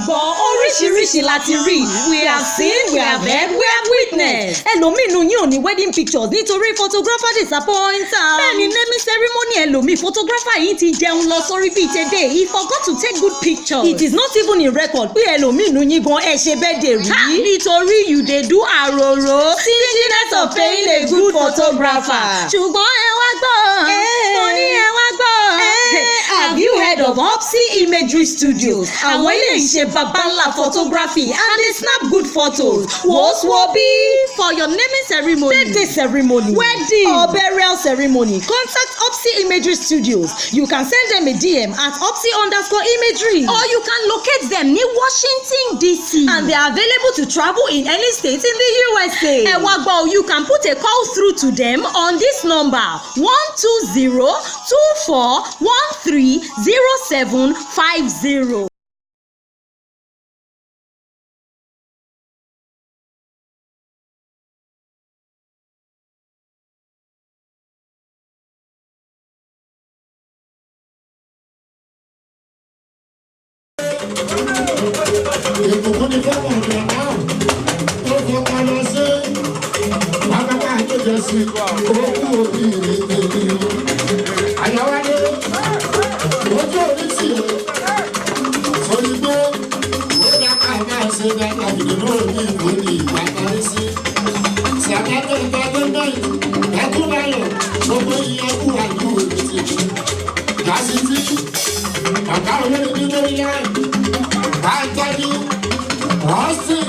gbọ́ oríṣiríṣi láti rí. We have seen, we have heard, we have witnessed. Ẹlòmíì nínú yín ò ní wedding pictures nítorí photographer disappoint am. Bẹ́ẹ̀ni naming ceremony ẹlòmíì photographer yìí ti jẹun lọ sórí bíi tẹ́dẹ̀. He forgot to take good pictures. It is not even in record pé ẹlòmíì nínú yín gan ẹ ṣe birthday rí. Nítorí you dey do àròrò. Stinginess of paying a good photographer. Ṣùgbọ́n ẹ wá gbọ́. Mo ní ẹ wá gbọ́. Have you heard of Opsi Imagery Studios? Àwọn ilé iṣẹ́ babalá photography and they snap good photos. Woswobi for your naming ceremony, birthday ceremony, wedding or burial ceremony. Contact Opsi Imagery Studios. You can send them a DM at Opsi_imagery or you can locate them near Washington DC and they are available to travel in any state in the USA. Ẹ wá gbọ́, you can put a call through to them on this number 120-2413-0750. Ìbùkún ni fọ́ọ̀mù ọ̀dọ̀ náà tó fọkàn lọ sí bàbá àjọjọ sí òkú òbí ìrìnlẹ̀ àyàwálé ojú òní tì í sórí pé ó dáká máa ṣe dáká ìdùnnú òní ìwé ní ìgbà parí sí ṣàkátọ̀ ìgbàgbé mẹ́rin ẹkúnbáyọ̀ gbogbo ìyẹ́kú àjò òní tì í lásìtì ọ̀gá olórí nínú ilé àjọjú ọ̀sìn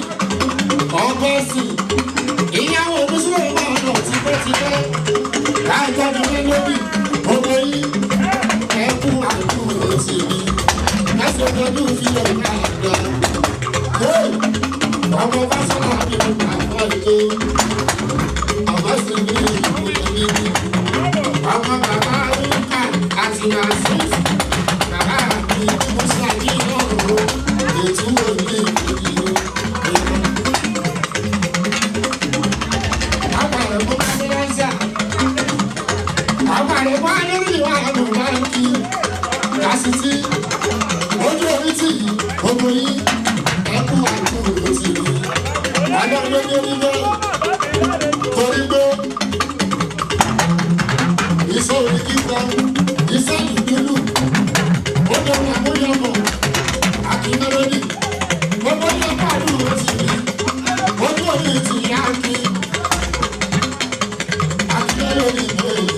ọ̀gbẹ́sì ìyàwó oníṣòwò náà lọ tipẹ́tipẹ́ àjọjú lélóbì gbogbo yìí ẹkú àjò òsì ni ẹsẹ̀ ọdún fi ọ̀gá àgbà ọmọ bá sọ́nà àbíkú àgbà ètò ọ̀gbẹ́sì ní ìlú ìlú ọmọ bàbá rúkà àti nàásì bàbá àbí musa ní ọ̀rọ̀ ètò òní ìlú. Àpàrẹ̀ mú kábíyèsí àpàrẹ̀ mú adébíyí wà lù báńkì lásìtì ojú orí tì yí gbogbo yí ẹkú àìkú òsì rí adé olóyè nílé torí pé iṣẹ́ orí kíkọ iṣẹ́ ìdúró ó dẹ̀wọ̀n àmúyọ̀mọ̀ àti mẹ́lẹ́dì gbogbo yẹ pàdé òsì rí ojú orí tì yá kí àti mẹ́lẹ́dì ìlú èyí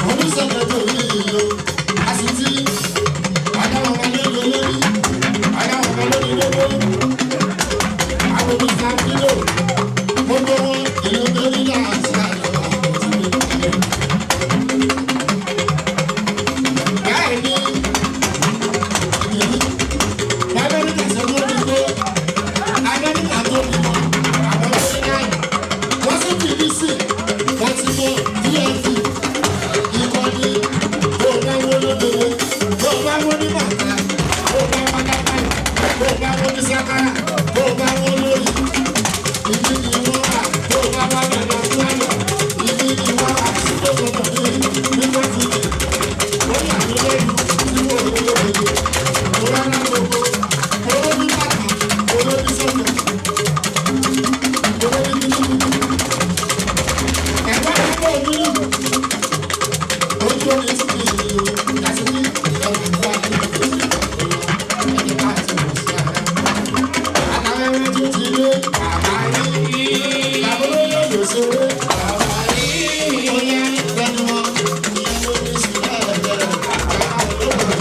oníṣẹ́lẹ̀ tó rí ìlú àsìtì adáwọn ọmọ lórí olórí adáwọn ọmọ lórí lówó àwọn oníṣẹ́ àfihàn gbogbo wọn ìlú lórí láti àyẹ̀wò àti ìlú. Bẹ́ẹ̀ni Amẹ́ríkà sọ lórí pé Amẹ́ríkà tó bímọ àwọn lórí náà wọ́n sì kìí sí wọ́n ti mọ DMV ìkọ́ni tó bá wọ́n lóbewé tó bá wọ́n ní bàtà tó bá wọ́n dábàá tó bá wọ́n ní sákàrà tó bá wọ́n lórí ìdí ni wọ́n wà tó bá wà bàbá fúlànà ìdí ni wọ́n wà sí tó sọ̀tọ̀ ní nígbà tí wọ́n yà ní lẹ́yìn tí wọ́n lórí lóbewé tó rà náà gbogbo owó ní bàtà owó ní sọ̀tọ̀ owó ní bíbí ẹ̀gbọ́n ẹ̀gbọ́n òní ojú omi ti di ìlú láti ní ìjọba ìlú àti ìlú ẹni bá ti mọ̀ sí ara. Àtàwẹ̀rẹ̀ tó ti lé bàbá yìí ìyàwó yóò ṣeré bàbá yìí ó yẹ lẹ́nu wọn ìyàwó ní sílẹ̀ ẹ̀jẹ̀ bàbá olóògbé.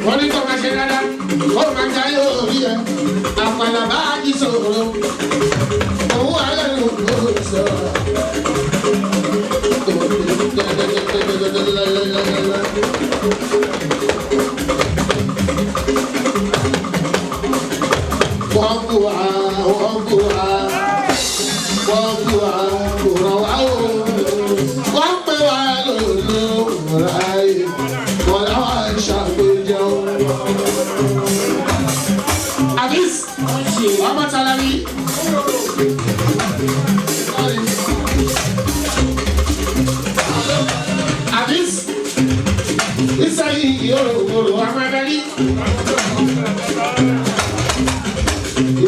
wọ́n ní kọ́ máa ṣe dáadáa kó máa já yóò rí ẹ àpàlà bá jí sọ̀rọ̀ òun àlẹ́ ló ń sọ. Wọ́n bu wa kò ràn wá o wọ́n pè wá lòlò ráyè wọ́n láwọn ṣàgbéjọ. Àbís ọmọ Tàlàbí. Àbís Ìsẹ́yìn yòrò amẹ́rẹ́rí.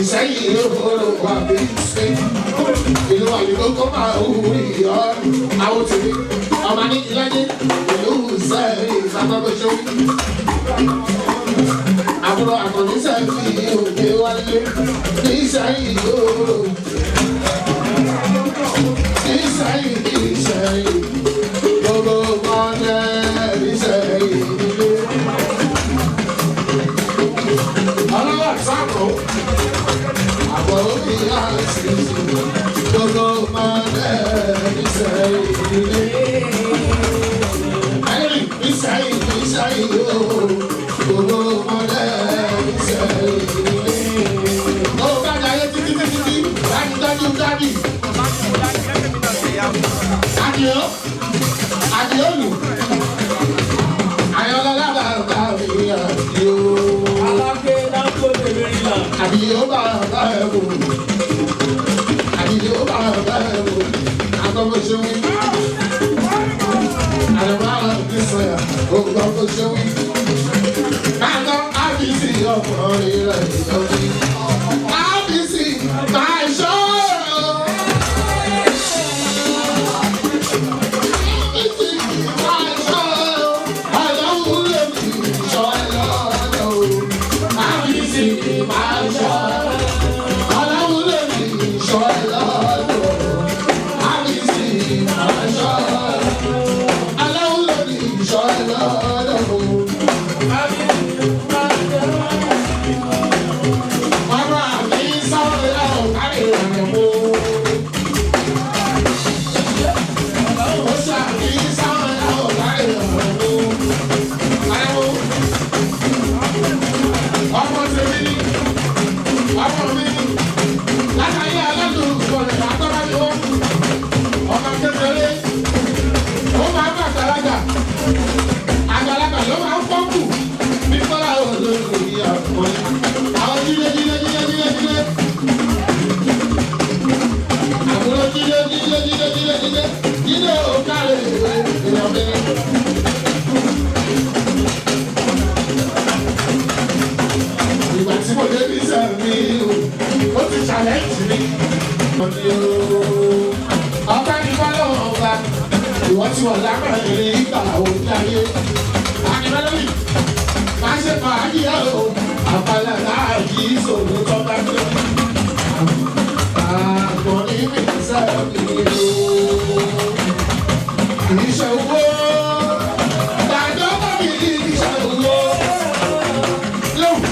Ìsẹ́yìn yòrò wà bí ṣe. Ìlú àyíkókó máa ń wúri ọ́. Àwọn tèmi ọmọ ní ìlẹ́yìn ìlú Ìsẹ́yìn ìfàgbọ́gbọ́sọ. Àbúrò àkànní sẹ́yìn òkè wálé. Ìsẹ́yìn yòrò. Ìsẹ́yìn. Gbogbo ọmọdé Ìsẹ́yìn nílé. Ọlọ́wọ́ sáàpọ̀. Àbọ̀ omi àṣìṣe. Gbogbo ọmọdé Ìsẹ́yìn nílé. Ẹ̀rìn Ìsẹ́yìn yóò. Gbogbo ọmọdé Ìsẹ́yìn nílé. Ó bá jayé títí dájú. Adiolu. Ayọ̀lọ́lá bàbá mi àdìo. Àdìo bàbá ẹ̀ wò. Àdìo bàbá ẹ̀ wò. Àgbọ̀gbọ̀sẹ̀ wí. Àdàbà àbísọ̀yà. Ògbọ̀gbọ̀sẹ̀ wí. Bàbá àbísí ọkùnrin rẹ̀ lọ́wọ́. Àbísí máa ṣọ́. Ìwọ́n tí wọ́n lágbára ìrìn ìgbà òní ayé. Àgbẹ̀lẹ́lì máa ṣe fàájì ẹ̀rọ àpàlà láàyè ìṣòro tó bá gbé. Àgbọ̀n ní ìgbésẹ̀ ìlú. Iṣẹ́ owó. Ìdájọ́ bá mi ní iṣẹ́ owó. Lóhùn.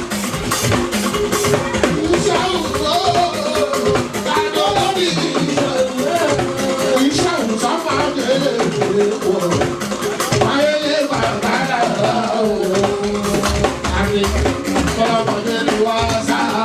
Iṣẹ́ owó. Ìdájọ́ bá mi ní iṣẹ́ owó. Iṣẹ́ òwúsọ máa ń délé ìwé. Ayẹyẹ bàbá dàda o. Àmì ọlọ́mọdé ni wá sáà.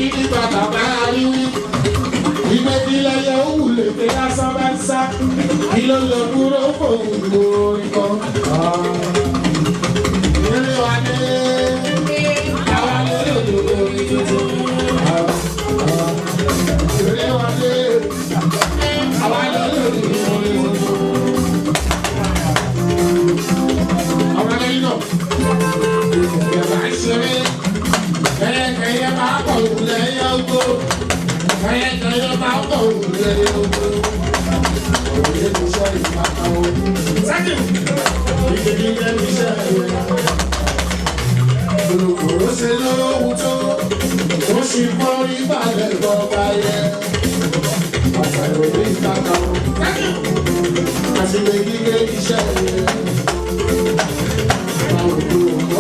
ní nígbà bàbá rí wí. Ìgbé ìdílé yẹ òwú lè pé lásán bá ń sá. Kí ló lọ dúró fòun lórí kan? Ilé wa dé. Àwa lórí òdòdó orí tuntun. Ilé wa dé. Àwa lórí òdòdó orí tuntun. Àwọn ẹlẹ́yìn náà. Ìjọba ń ṣeré. Kẹ́yẹ máa pọ̀ òwúlẹ̀ yẹ ogbó. Kẹ́yẹ máa pọ̀ òwúlẹ̀ yẹ ogbó. Òwúlẹ̀ tó sọ ìpàkà o. Sẹ́kì! Ìdílé jẹ́ iṣẹ́ rẹ̀. Olùkòrò ṣe lóhun tó. Ó ṣì fọ́ rí balẹ̀ bọ́ba yẹ. Ọ̀sẹ̀ ìròyìn ìpàkà o. Sẹ́kì! Àṣìlè gígé iṣẹ́ rẹ̀.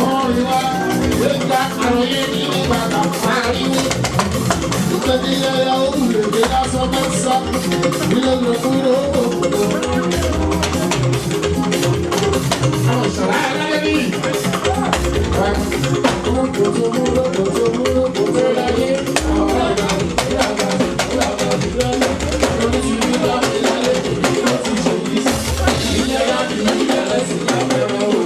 Orin wa, gbégbá àròyé ní ìbàdàn pariwo. Ìtọ́jú yẹyẹ òun lè dé lásán mẹ́sà. Ilé ló kúrò òkòkò. Àwọn ìṣọ̀rá ẹlẹ́bí. Kòtò múlò kòtò láyé. Àwọn ọ̀gá ìgbàgbà ìgbàgbà oríṣiríṣi láti lálẹ́. Ó ti ṣe yìí. Ilé láti ní ìbẹ̀rẹ̀ sí lábẹ́rẹ́ òwò.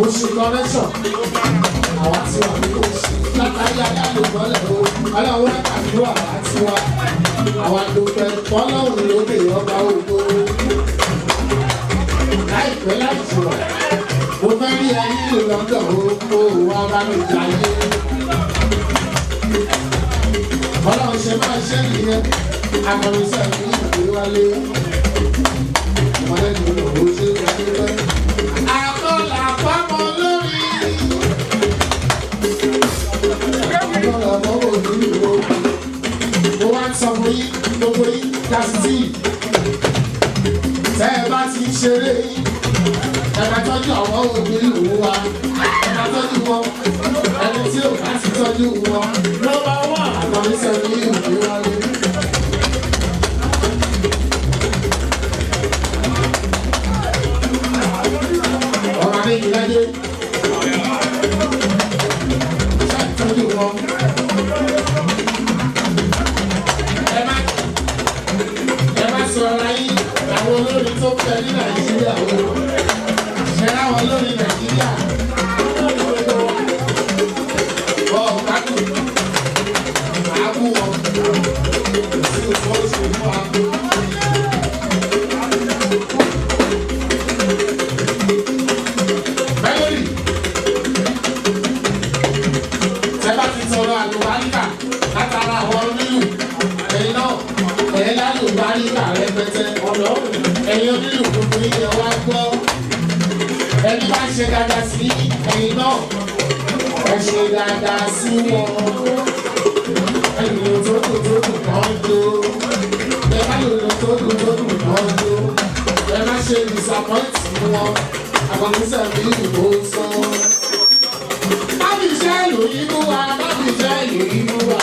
Oṣù connection àwa tí wà ní oṣù látàrí ayálo mọ́lẹ̀ o aláwọ̀ àdúrà àti wa àwa dúpẹ́ fọlọ́run lókè ọba ògo láìpẹ́ láì jùlọ mo fẹ́ rí ẹyin lò lọ́dọ̀ o wá bá mi jà yé ọlọ́run ṣe máa ṣe nìyẹn akọrinṣẹ́ mi ìgbé wálé ọmọdé mi ò ló ṣe wáyé bẹ́ẹ̀. Àkọlà pamọ́ lórí. Àkọlà pamọ́ lórí o. Mo wá ń sọ fún yín gbogbo yín dásítì. Tẹ́ ẹ bá ti ń ṣeré yín, ẹ máa tọ́jú àwọn òbí ìlú wa. Ẹ máa tọ́jú wọn. Ẹni tí ò bá ti tọ́jú wọn. Nọ́mbà wà. Àkọrinṣẹ́ mi ìgbé wálé. Ìlàjẹ ṣàtúndì wọn ẹ má sọ̀rọ̀ ayé àwọn olórin tó fẹ́ ní Nàìjíríà o ṣe láwọn olórin Nàìjíríà ọ̀gáàdù àbú wọn sí oṣù fún wa. Látara àwọn onílù ẹ̀yin náà ẹ̀yin lálùbáríkà rẹpẹtẹ ẹ̀yin onílù gbogbo yìí ẹ wá gbọ́ ẹni bá ṣe dáadáa sí ẹ̀yin náà ẹ ṣe dáadáa sí wọn ẹ̀yin tó dùn kàn jó ẹ má lò lò tó dùn kàn jó ẹ má ṣe disappoint wọn àwọn oníṣẹ́ mi ìbò sọ. Bábí iṣẹ́ ìlú inú wa bábí iṣẹ́ ìlú inú wa.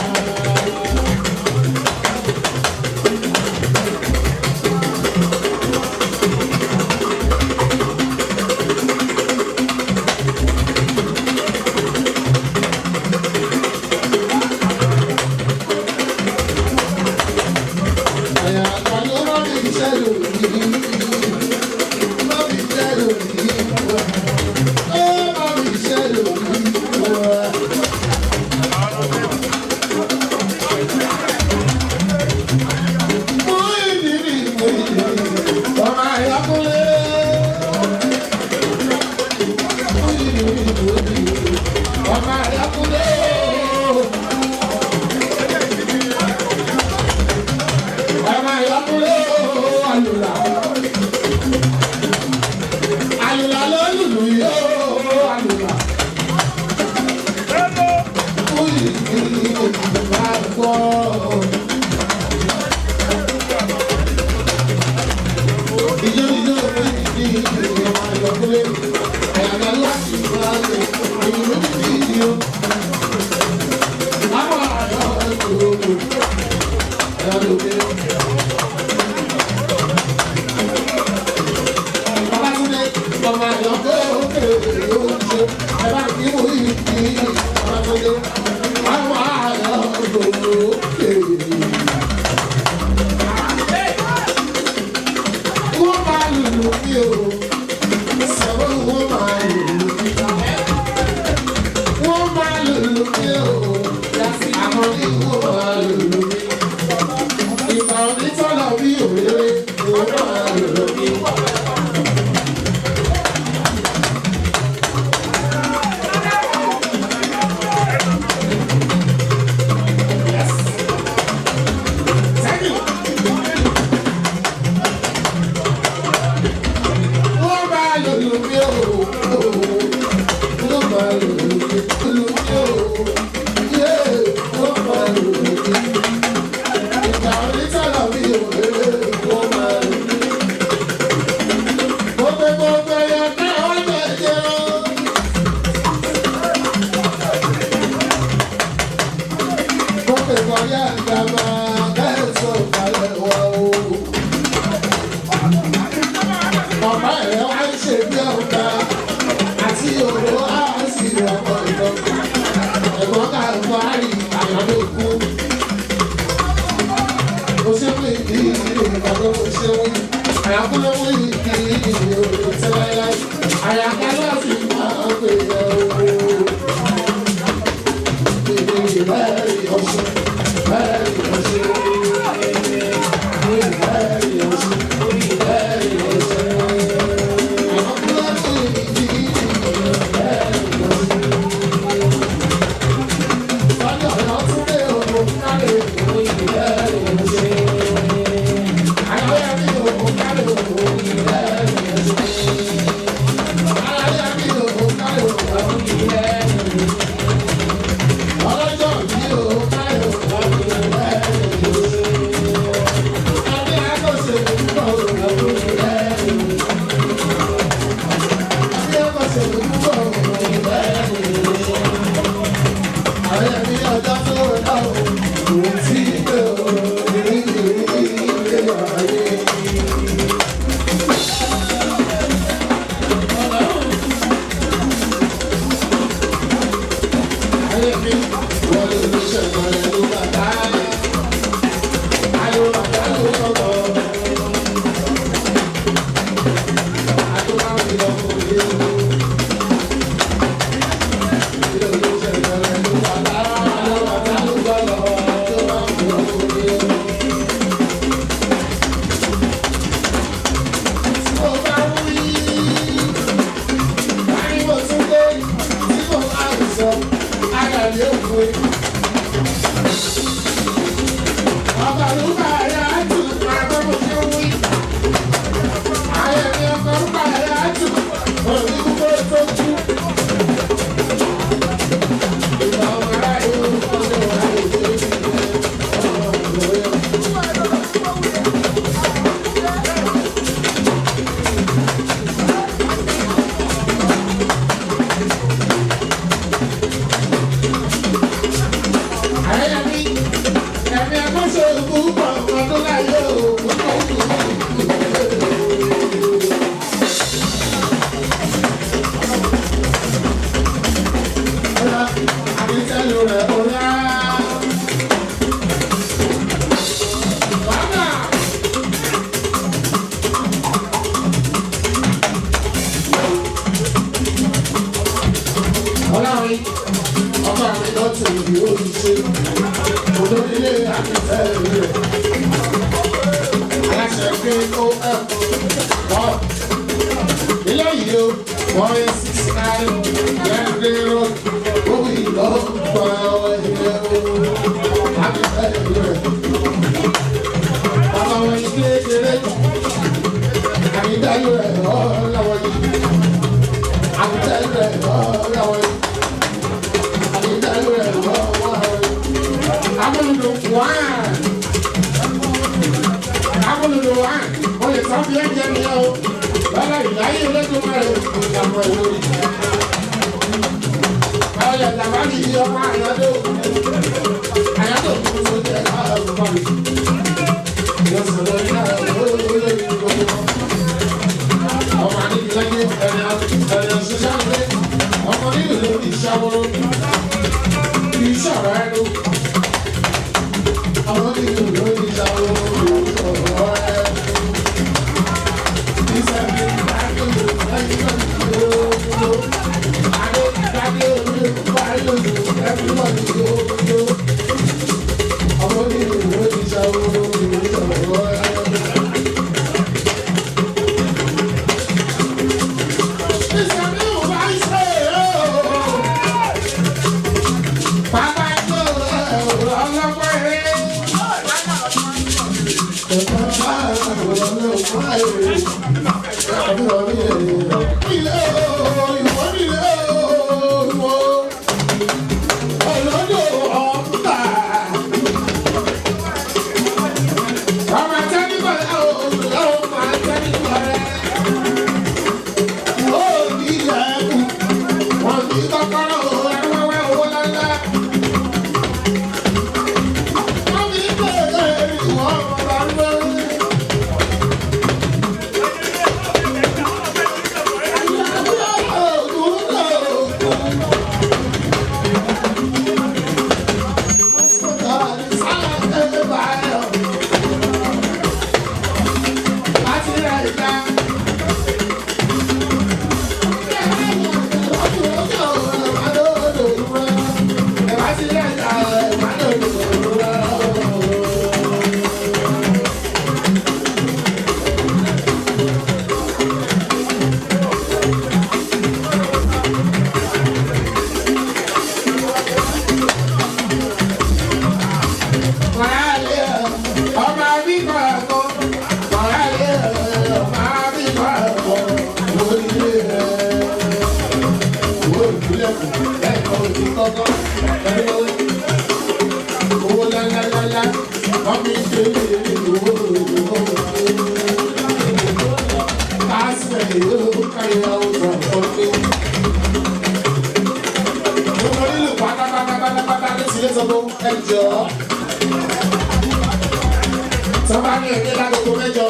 àyàkúlẹ̀ wí kí ìlú ti láéláé àyàkálẹ̀ sì máa pè é o. Very ocean, very ocean, very ocean, very Somebody ẹni lágogo mẹ́jọ,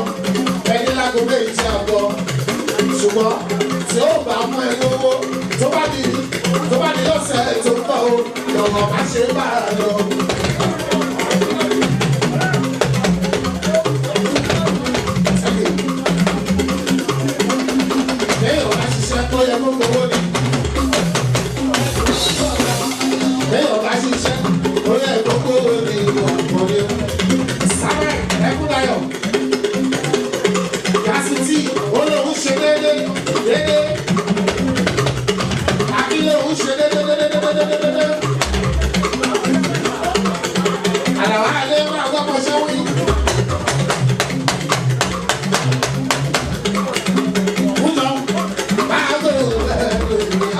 ẹni lágo méjì sí àgọ́. Ṣùgbọ́n tí ó bá mú ẹ lówó, tó bá di lọ́sẹ̀ tó ń bọ̀ o, lọ́mọ bá ṣe bá a lọ. Béèyàn bá ṣiṣẹ́ tó yẹ kó gbowó ni. Béèyàn bá ṣiṣẹ́ tó yẹ kó gbowó ni ìwọ̀n ìwọ̀n ni. Ẹkúndayọ̀ Yasiti olóhùn ṣe déédé akílóhùn ṣe déédé àlàwà alẹ́ máa gbọ́kọ̀ ṣẹ́wìn. Múlọ máa gbọ́dọ̀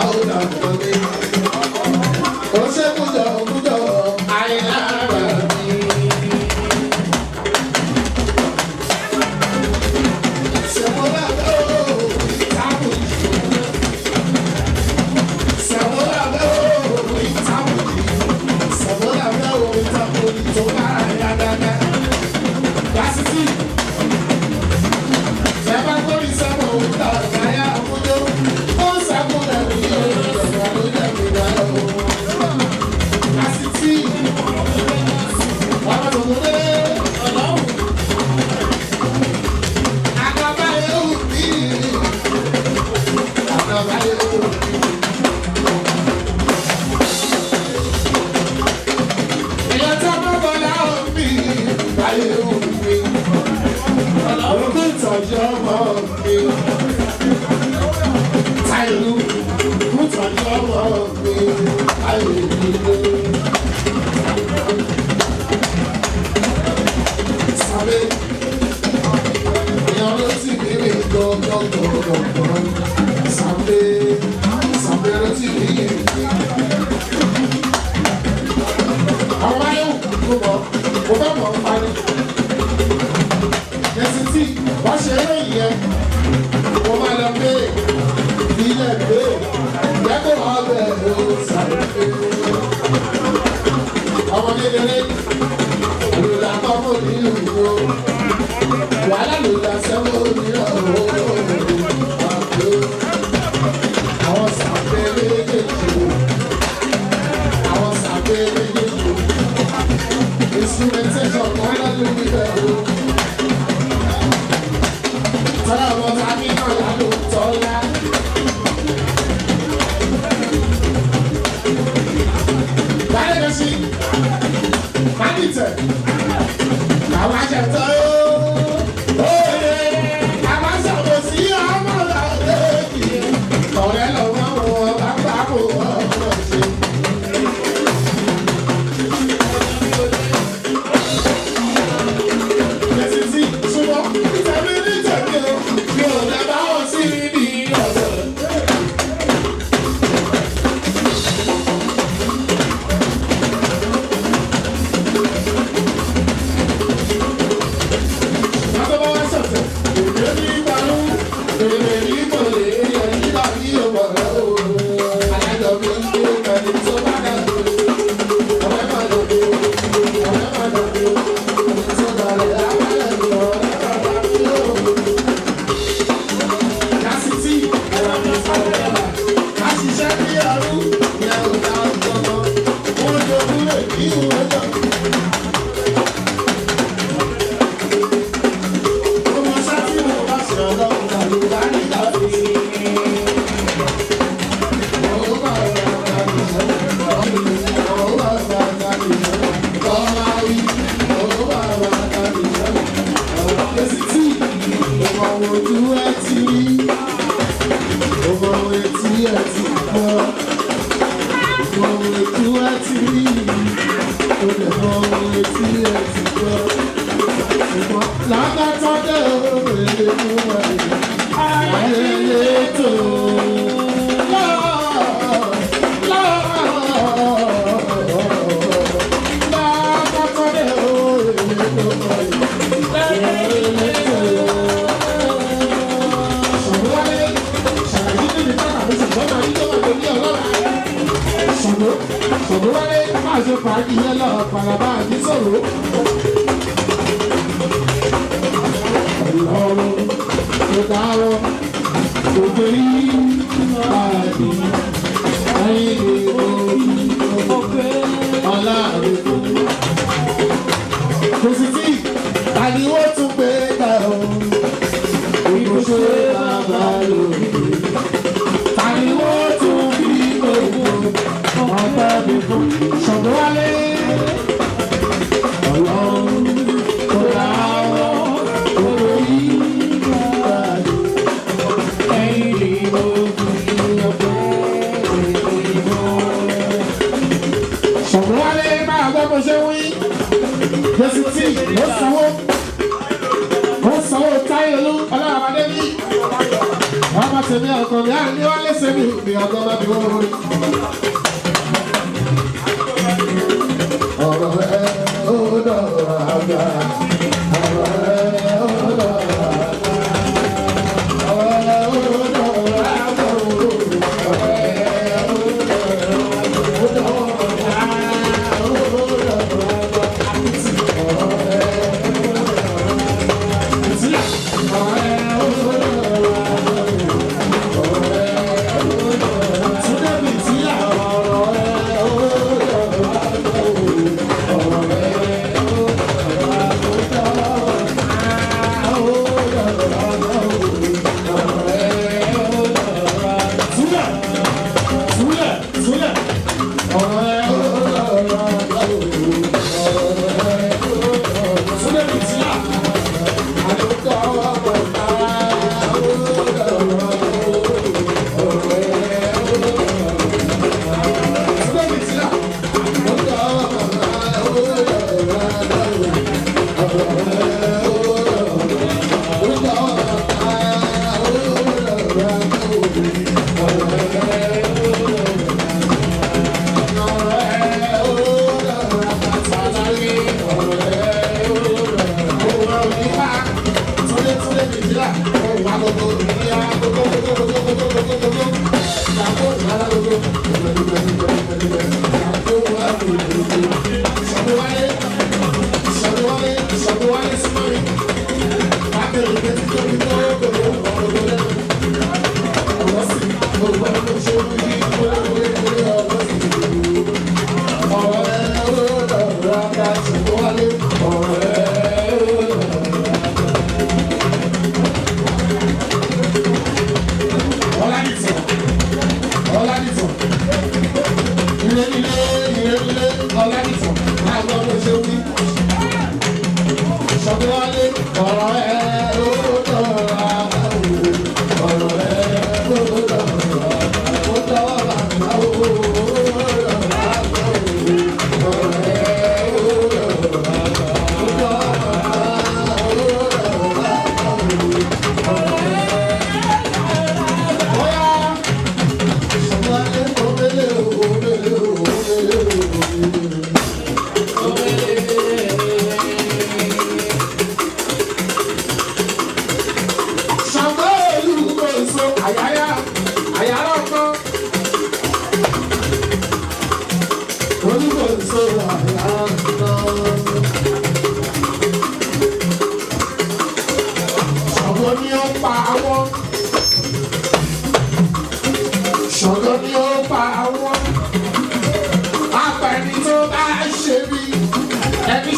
àwọn ọ̀dọ́ mi. Ó ṣe múlọ àìlára mi.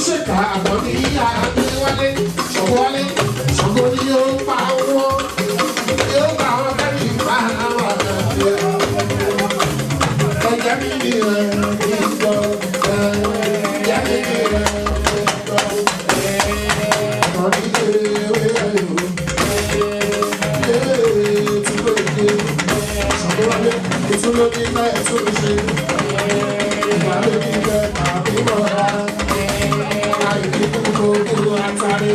Ṣèkà àbọ̀ ní ìyá àgbéwálé ṣọ̀wọ́lé ṣọ̀gbọ́n ni yóò pa wọ́n. Ọ̀tún ló ní ká ẹ̀tún ṣe. Ìgbà ló ní jẹ́ àbí mọ́ra. Àìkí gbogbo gbogbo àtàrí.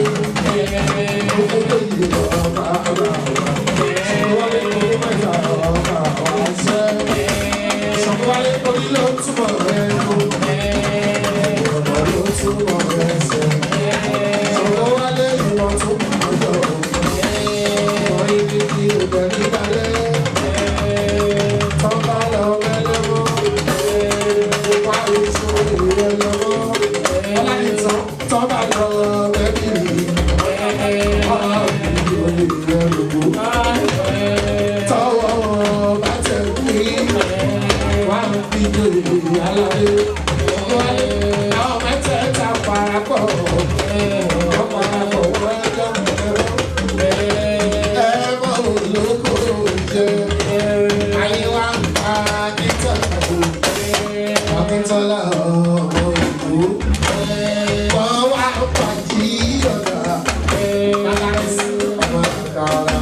Gbogbo tó yìí ọ̀gá ọ̀gá ọ̀gá. Ṣọ̀kọ́wálé orí mẹ́ta ọ̀gá ọ̀gá ṣẹ́. Ṣọ̀kọ́wálé orí ló túmọ̀ rẹ̀ ló. Ọ̀nà ló túmọ̀ rẹ̀ sẹ́. Ṣọ̀kọ́wálé ìwọ̀n tó mọ̀ jọ. Ìwọ̀n ibi tí ó bẹ̀ ní balẹ̀. Tọ́ba lọ mẹ́lẹ́mọ́. Wá oṣù ìrẹ́lẹ́mọ́. Ọlánìtàn tọ́ba lọ mẹ́bìrì. Tọ́wọ́ bá tẹ̀ pé wá ń fi jòyè aládé. Àwọn mẹ́tẹ̀ẹ̀ta parapọ̀. Wọ́n parapọ̀ wọ́n ẹjọ́ mẹ́rọ. Ẹ̀mọ́ olóko jẹ́. Ayé wa ń pa Akíntọ́lá ọmọ ìlú. Wọ́n wá pàdé ọ̀dà. Bàbá mi sí ọmọ ìkàlà.